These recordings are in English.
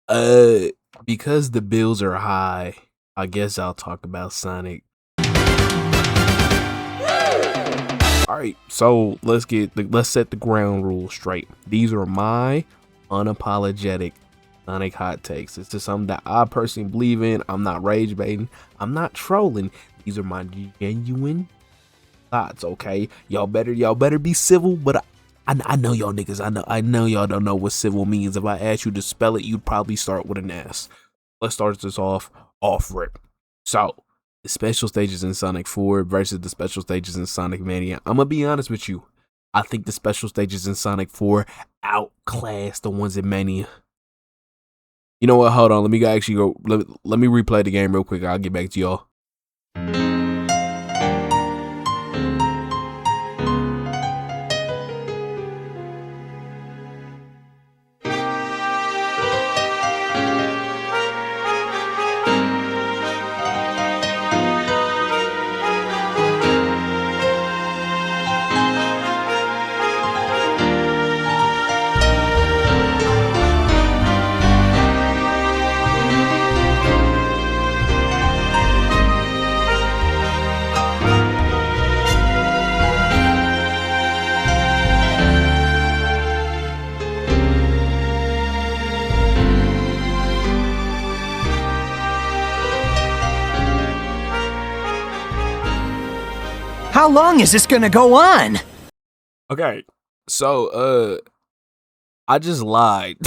Uh, because the bills are high, I guess I'll talk about Sonic. Alright, so let's set the ground rules straight. These are my unapologetic Sonic hot takes. It's just something that I personally believe in. I'm not rage baiting. I'm not trolling. These are my genuine thoughts, okay? Y'all better be civil, but I know y'all niggas. I know y'all don't know what civil means. If I asked you to spell it, you'd probably start with an S. Let's start this off rip. So, the special stages in Sonic 4 versus the special stages in Sonic Mania. I'm gonna be honest with you. I think the special stages in Sonic 4 outclass the ones in Mania. You know what? Hold on. Let me actually go. Let me replay the game real quick. I'll get back to y'all. How long is this gonna go on? Okay, so I just lied.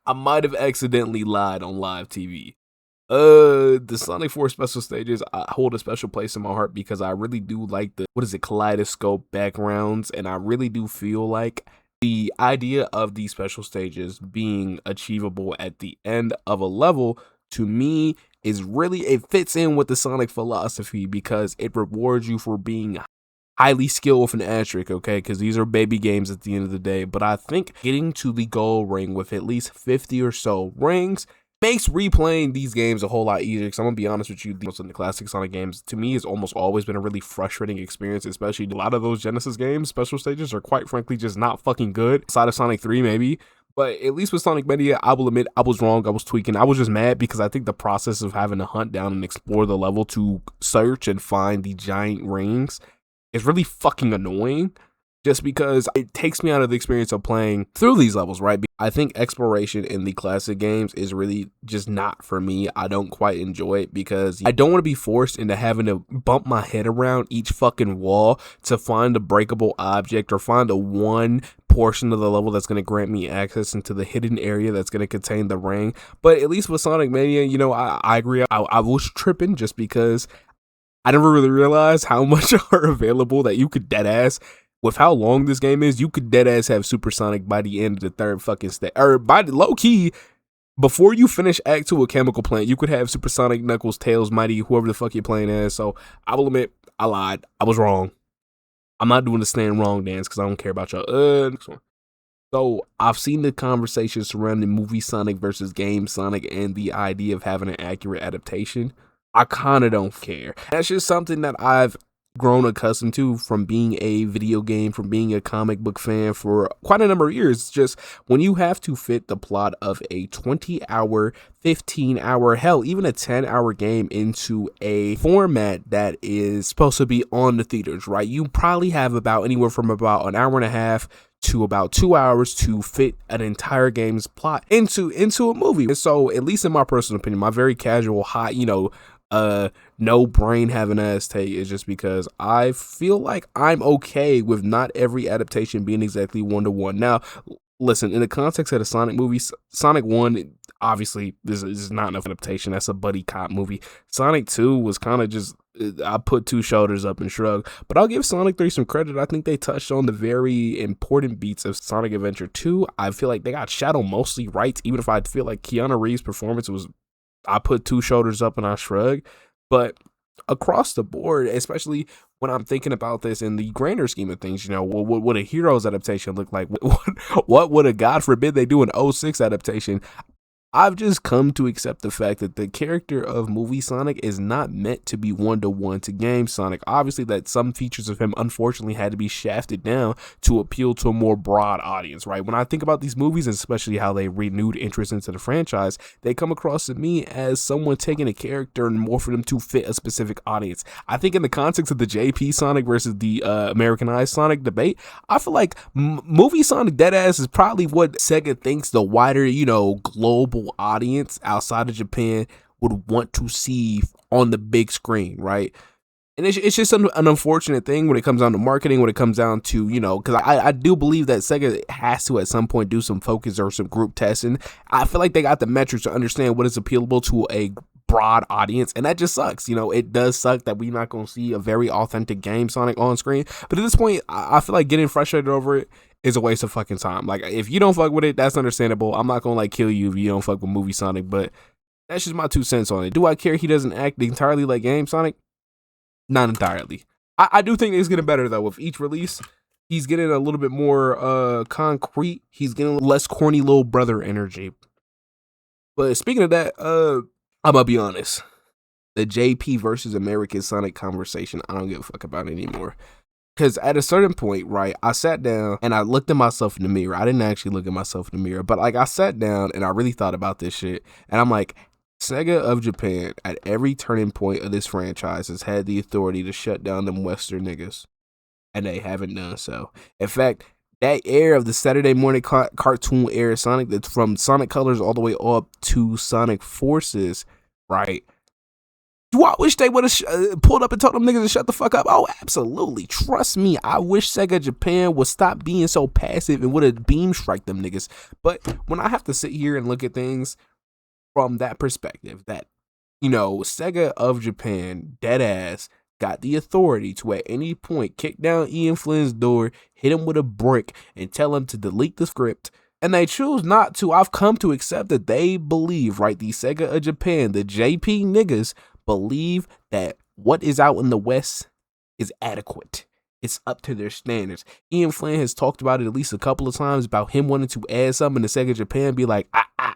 I might have accidentally lied on live TV. The Sonic 4 special stages hold a special place in my heart because I really do like the kaleidoscope backgrounds, and I really do feel like the idea of these special stages being achievable at the end of a level, to me, is really, it fits in with the Sonic philosophy because it rewards you for being highly skilled with an asterisk, okay? Because these are baby games at the end of the day. But I think getting to the gold ring with at least 50 or so rings makes replaying these games a whole lot easier. Because I'm gonna be honest with you, most of the classic Sonic games, to me, has almost always been a really frustrating experience, especially a lot of those Genesis games. Special stages are quite frankly just not fucking good. Aside of Sonic 3, maybe. But at least with Sonic Mania, I will admit I was wrong. I was tweaking. I was just mad because I think the process of having to hunt down and explore the level to search and find the giant rings is really fucking annoying, just because it takes me out of the experience of playing through these levels, right? I think exploration in the classic games is really just not for me. I don't quite enjoy it because I don't want to be forced into having to bump my head around each fucking wall to find a breakable object or find a one portion of the level that's going to grant me access into the hidden area that's going to contain the ring. But at least with Sonic Mania, you know, I agree. I was tripping just because I never really realized how much are available that you could deadass. With how long this game is, you could deadass have Supersonic by the end of the third fucking stage. Or by the low key, before you finish Act 2 of Chemical Plant, you could have Supersonic, Knuckles, Tails, Mighty, whoever the fuck you're playing as. So I will admit, I lied. I was wrong. I'm not doing the stand wrong dance because I don't care about y'all. Next one. So I've seen the conversation surrounding movie Sonic versus game Sonic and the idea of having an accurate adaptation. I kind of don't care. That's just something that I've grown accustomed to from being a video game, from being a comic book fan for quite a number of years. Just when you have to fit the plot of a 20-hour, 15-hour, hell, even a 10-hour game into a format that is supposed to be on the theaters, right? You probably have about anywhere from about an hour and a half to about 2 hours to fit an entire game's plot into a movie. And so, at least in my personal opinion, my very casual, high, no brain having ass take is just because I feel like I'm okay with not every adaptation being exactly 1-to-1. Now, listen, in the context of the Sonic movies, Sonic 1, obviously, this is not enough adaptation. That's a buddy cop movie. Sonic 2 was kind of just, I put two shoulders up and shrug. But I'll give Sonic 3 some credit. I think they touched on the very important beats of Sonic Adventure 2. I feel like they got Shadow mostly right, even if I feel like Keanu Reeves' performance was, I put two shoulders up and I shrug. But across the board, especially when I'm thinking about this in the grander scheme of things, you know, what would a Heroes adaptation look like? What would a, God forbid they do an 06 adaptation? I've just come to accept the fact that the character of movie Sonic is not meant to be one-to-one to game Sonic. Obviously, that some features of him unfortunately had to be shafted down to appeal to a more broad audience, right? When I think about these movies, and especially how they renewed interest into the franchise, they come across to me as someone taking a character and more for them to fit a specific audience. I think in the context of the JP Sonic versus the Americanized Sonic debate, I feel like movie Sonic Deadass is probably what Sega thinks the wider, global audience outside of Japan would want to see on the big screen, right? And it's just an unfortunate thing when it comes down to marketing, when it comes down to, because I do believe that Sega has to at some point do some focus or some group testing. I feel like they got the metrics to understand what is appealable to a broad audience, and that just sucks. It does suck that we're not going to see a very authentic game Sonic on screen. But at this point, I feel like getting frustrated over it is a waste of fucking time. Like, if you don't fuck with it, that's understandable. I'm not gonna kill you if you don't fuck with movie Sonic, but that's just my 2 cents on it. Do I care he doesn't act entirely like game Sonic? Not entirely. I do think he's getting better though. With each release, he's getting a little bit more concrete. He's getting less corny little brother energy. But speaking of that, I'm gonna be honest. The JP versus American Sonic conversation, I don't give a fuck about it anymore. Because at a certain point, right, I sat down and I looked at myself in the mirror. I didn't actually look at myself in the mirror, but I sat down and I really thought about this shit. And I'm like, Sega of Japan, at every turning point of this franchise, has had the authority to shut down them Western niggas. And they haven't done so. In fact, that era of the Saturday morning cartoon era Sonic, that's from Sonic Colors all the way up to Sonic Forces, right? Do I wish they would have pulled up and told them niggas to shut the fuck up? Oh, absolutely. Trust me. I wish Sega Japan would stop being so passive and would have beam strike them niggas. But when I have to sit here and look at things from that perspective, that, Sega of Japan, deadass, got the authority to at any point kick down Ian Flynn's door, hit him with a brick, and tell him to delete the script, and they choose not to, I've come to accept that they believe, right, the Sega of Japan, the JP niggas, believe that what is out in the West is adequate. It's up to their standards. Ian Flynn has talked about it at least a couple of times about him wanting to add something to Sega Japan, be like,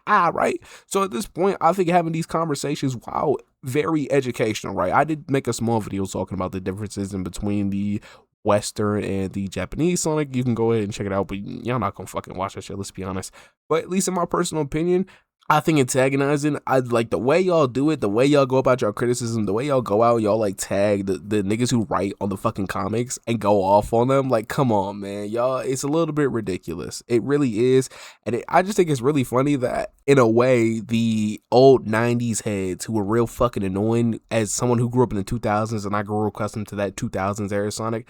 right? So at this point, I think having these conversations, wow, very educational, right? I did make a small video talking about the differences in between the Western and the Japanese Sonic. You can go ahead and check it out, but y'all not gonna fucking watch that shit, let's be honest. But at least in my personal opinion, I think antagonizing, I like the way y'all do it, the way y'all go about your criticism, the way y'all go out and y'all like tag the niggas who write on the fucking comics and go off on them. Like, come on, man, y'all, it's a little bit ridiculous. It really is. And I just think it's really funny that in a way, the old 90s heads who were real fucking annoying, as someone who grew up in the 2000s and I grew accustomed to that 2000s era Sonic,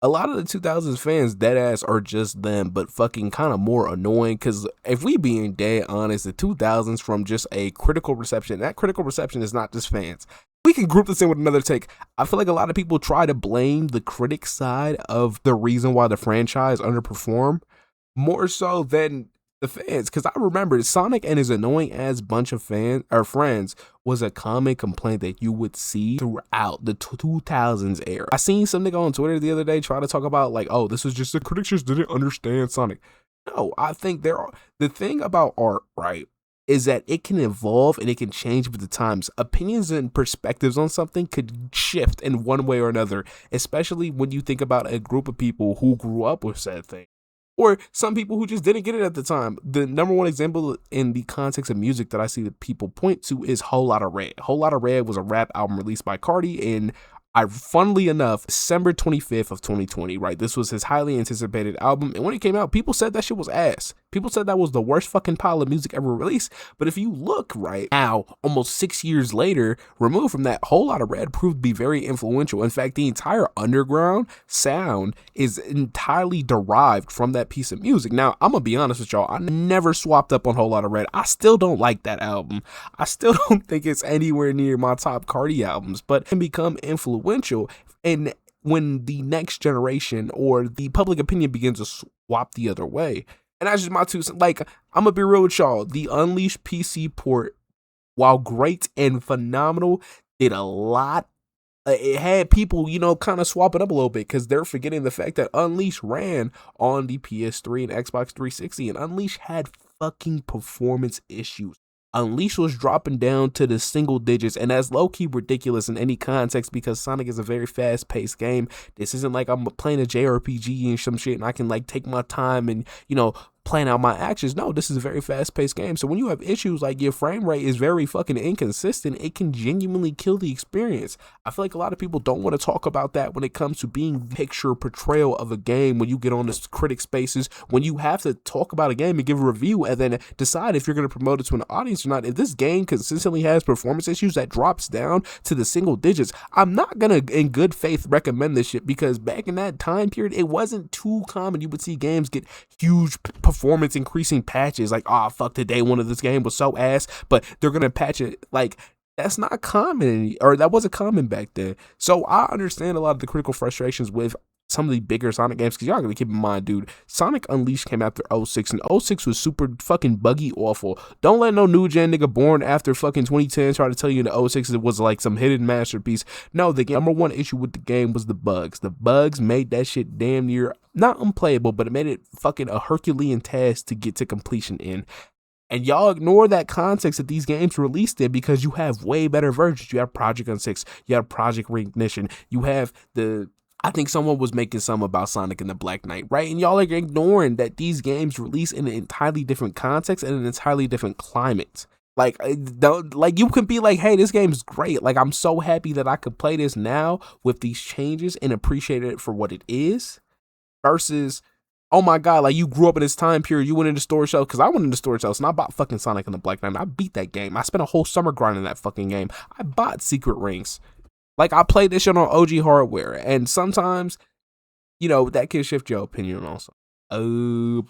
a lot of the 2000s fans, deadass, are just them, but fucking kind of more annoying. Because if we being dead honest, the 2000s from just a critical reception, that critical reception is not just fans. We can group this in with another take. I feel like a lot of people try to blame the critic side of the reason why the franchise underperformed more so than the fans. Because I remember Sonic and his annoying ass bunch of fans or friends was a common complaint that you would see throughout the 2000s era. I seen some nigga on Twitter the other day try to talk about like, oh, this was just the critics just didn't understand Sonic. No, I think the thing about art, right, is that it can evolve and it can change with the times. Opinions and perspectives on something could shift in one way or another, especially when you think about a group of people who grew up with said thing. Or some people who just didn't get it at the time. The number one example in the context of music that I see that people point to is Whole Lotta Red. Whole Lotta Red was a rap album released by Cardi in, funnily enough, December 25th of 2020, right? This was his highly anticipated album. And when it came out, people said that shit was ass. People said that was the worst fucking pile of music ever released. But if you look right now, almost 6 years later, removed from that, Whole Lotta Red proved to be very influential. In fact, the entire underground sound is entirely derived from that piece of music. Now, I'm gonna be honest with y'all, I never swapped up on Whole Lotta Red. I still don't like that album. I still don't think it's anywhere near my top Cardi albums, but it can become influential. And when the next generation or the public opinion begins to swap the other way. And that's just my 2 cents. Like, I'm gonna be real with y'all. The Unleashed PC port, while great and phenomenal, did a lot. It had people, kind of swap it up a little bit because they're forgetting the fact that Unleashed ran on the PS3 and Xbox 360, and Unleashed had fucking performance issues. Unleash was dropping down to the single digits, and that's low-key ridiculous in any context because Sonic is a very fast-paced game. This isn't like I'm playing a JRPG and some shit and I can like take my time and, you know, plan out my actions. No, this is a very fast-paced game. So when you have issues like your frame rate is very fucking inconsistent, it can genuinely kill the experience. I feel like a lot of people don't want to talk about that when it comes to being picture portrayal of a game. When you get on the critic spaces, when you have to talk about a game and give a review and then decide if you're going to promote it to an audience or not. If this game consistently has performance issues that drops down to the single digits, I'm not gonna in good faith recommend this shit, because back in that time period it wasn't too common. You would see games get huge performance increasing patches like, oh fuck, the day one of this game was so ass, but they're gonna patch it. Like, that's not common, or that wasn't common back then. So I understand a lot of the critical frustrations with some of the bigger Sonic games, because y'all gotta keep in mind, dude, Sonic Unleashed came after 06, and 06 was super fucking buggy awful. Don't let no new gen nigga born after fucking 2010 try to tell you in 06 it was like some hidden masterpiece. No, the number one issue with the game was the bugs. The bugs made that shit damn near not unplayable, but it made it fucking a Herculean task to get to completion in. And y'all ignore that context that these games released in because you have way better versions. You have Project N6, you have Project Reignition, you have I think someone was making some about Sonic and the Black Knight, right? And y'all are ignoring that these games release in an entirely different context and an entirely different climate. Like, you can be like, hey, this game is great. Like, I'm so happy that I could play this now with these changes and appreciate it for what it is, versus, oh my god, like, you grew up in this time period, you went into storage shelves, because I went into storage shelves and I bought fucking Sonic and the Black Knight, and I beat that game. I spent a whole summer grinding that fucking game. I bought Secret Rings. Like, I played this shit on OG hardware, and sometimes, you know, that can shift your opinion also. What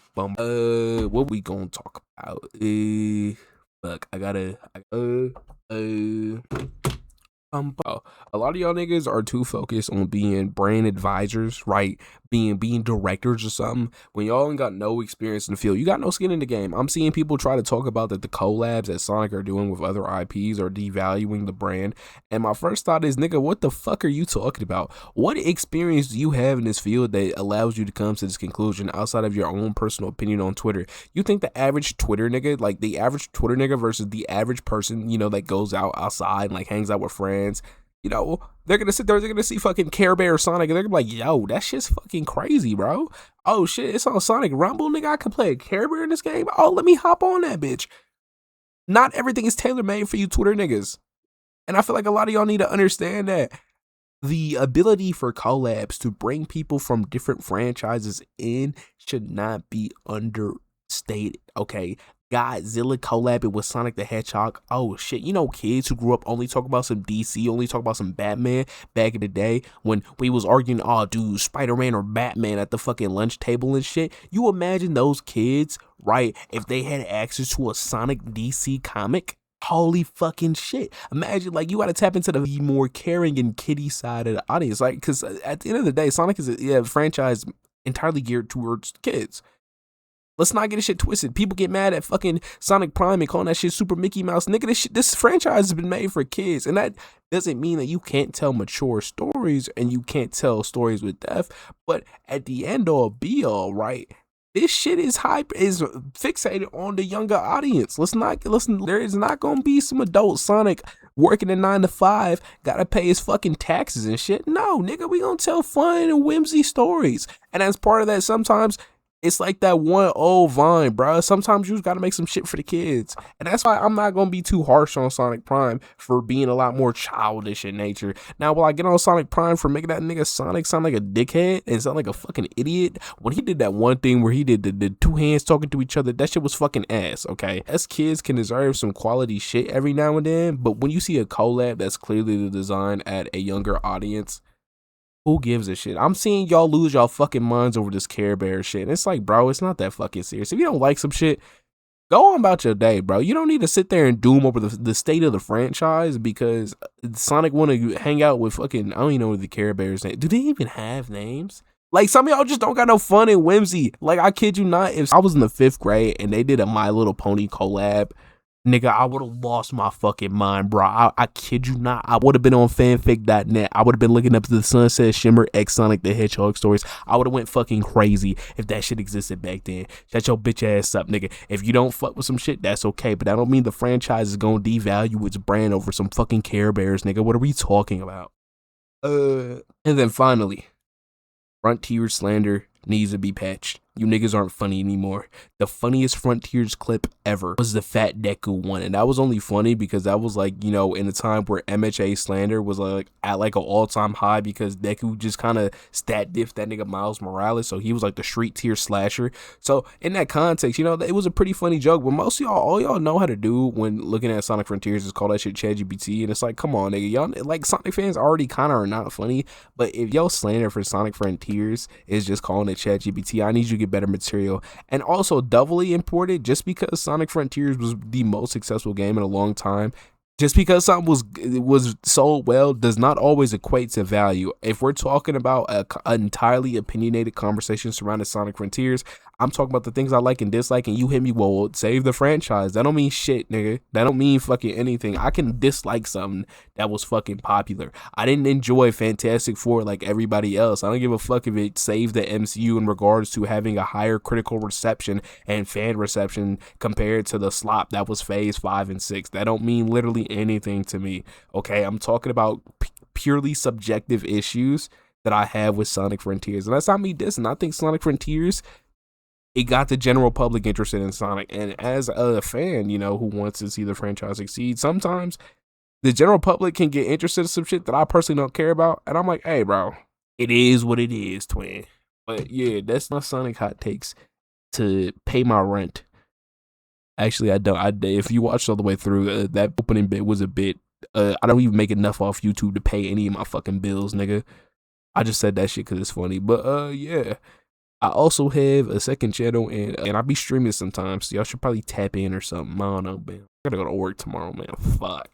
we gonna talk about? Fuck, a lot of y'all niggas are too focused on being brand advisors, right? Being directors or something, when y'all ain't got no experience in the field. You got no skin in the game. I'm seeing people try to talk about that the collabs that Sonic are doing with other IPs are devaluing the brand. And my first thought is, nigga, what the fuck are you talking about? What experience do you have in this field that allows you to come to this conclusion outside of your own personal opinion on Twitter? You think the average Twitter nigga, like the average Twitter nigga versus the average person, you know, that goes outside and like hangs out with friends, you know, they're gonna sit there, they're gonna see fucking Care Bear Sonic, and they're gonna be like, yo, that shit's fucking crazy, bro. Oh shit, it's on Sonic Rumble, nigga. I can play a Care Bear in this game. Oh, let me hop on that bitch. Not everything is tailor made for you Twitter niggas. And I feel like a lot of y'all need to understand that the ability for collabs to bring people from different franchises in should not be understated, okay? Godzilla collabing with Sonic the Hedgehog. Oh shit, you know, kids who grew up only talk about some DC, only talk about some Batman back in the day when we was arguing, oh dude, Spider-Man or Batman at the fucking lunch table and shit. You imagine those kids, right, if they had access to a Sonic DC comic? Holy fucking shit. Imagine, like, you gotta tap into the more caring and kiddie side of the audience, like, because at the end of the day, Sonic is a franchise entirely geared towards kids. Let's not get this shit twisted. People get mad at fucking Sonic Prime and calling that shit Super Mickey Mouse. Nigga, this franchise has been made for kids. And that doesn't mean that you can't tell mature stories and you can't tell stories with depth. But at the end all be all, right, this shit is fixated on the younger audience. Listen, there is not gonna be some adult Sonic working a 9 to 5, gotta pay his fucking taxes and shit. No, nigga, we gonna tell fun and whimsy stories. And as part of that, sometimes it's like that one old Vine, bro. Sometimes you just gotta make some shit for the kids. And that's why I'm not gonna be too harsh on Sonic Prime for being a lot more childish in nature. Now, will I get on Sonic Prime for making that nigga Sonic sound like a dickhead and sound like a fucking idiot? When he did that one thing where he did the two hands talking to each other, that shit was fucking ass, okay? Us kids can deserve some quality shit every now and then, but when you see a collab that's clearly the design at a younger audience, who gives a shit? I'm seeing y'all lose y'all fucking minds over this Care Bear shit. And it's like, bro, it's not that fucking serious. If you don't like some shit, go on about your day, bro. You don't need to sit there and doom over the state of the franchise because Sonic want to hang out with fucking, I don't even know what the Care Bears name. Do they even have names? Like, some of y'all just don't got no fun and whimsy. Like, I kid you not, if I was in the 5th grade and they did a My Little Pony collab, Nigga, I would have lost my fucking mind, bro. I kid you not. I would have been on fanfic.net. I would have been looking up the Sunset Shimmer X Sonic the Hedgehog stories. I would have went fucking crazy if that shit existed back then. Shut your bitch ass up, nigga. If you don't fuck with some shit, that's okay. But that don't mean the franchise is gonna devalue its brand over some fucking Care Bears, nigga. What are we talking about? And then finally, Frontier slander needs to be patched. You niggas aren't funny anymore. The funniest Frontiers clip ever was the Fat Deku one, and that was only funny because that was like, you know, in a time where MHA slander was like at like an all-time high because Deku just kind of stat diffed that nigga Miles Morales, so he was like the street tier slasher. So in that context, you know, it was a pretty funny joke, but most of y'all, all y'all know how to do when looking at Sonic Frontiers is call that shit ChatGPT, and it's like, come on, nigga, y'all like Sonic fans already kind of are not funny, but if y'all slander for Sonic Frontiers is just calling it ChatGPT, I need you to get better material. And also doubly important, just because Sonic Frontiers was the most successful game in a long time, just because something was sold well does not always equate to value. If we're talking about an entirely opinionated conversation surrounding Sonic Frontiers, I'm talking about the things I like and dislike, and you hit me, well, save the franchise. That don't mean shit, nigga. That don't mean fucking anything. I can dislike something that was fucking popular. I didn't enjoy Fantastic Four like everybody else. I don't give a fuck if it saved the MCU in regards to having a higher critical reception and fan reception compared to the slop that was Phase 5 and 6. That don't mean literally anything to me, okay? I'm talking about purely subjective issues that I have with Sonic Frontiers. And that's not me dissing. I think Sonic Frontiers, it got the general public interested in Sonic. And as a fan, you know, who wants to see the franchise succeed, sometimes the general public can get interested in some shit that I personally don't care about. And I'm like, hey, bro, it is what it is, twin. But yeah, that's my Sonic hot takes to pay my rent. Actually, I don't. If you watched all the way through, that opening bit was a bit. I don't even make enough off YouTube to pay any of my fucking bills, nigga. I just said that shit because it's funny. But yeah. I also have a second channel, and I be streaming sometimes, so y'all should probably tap in or something. I don't know, man. I gotta go to work tomorrow, man. Fuck.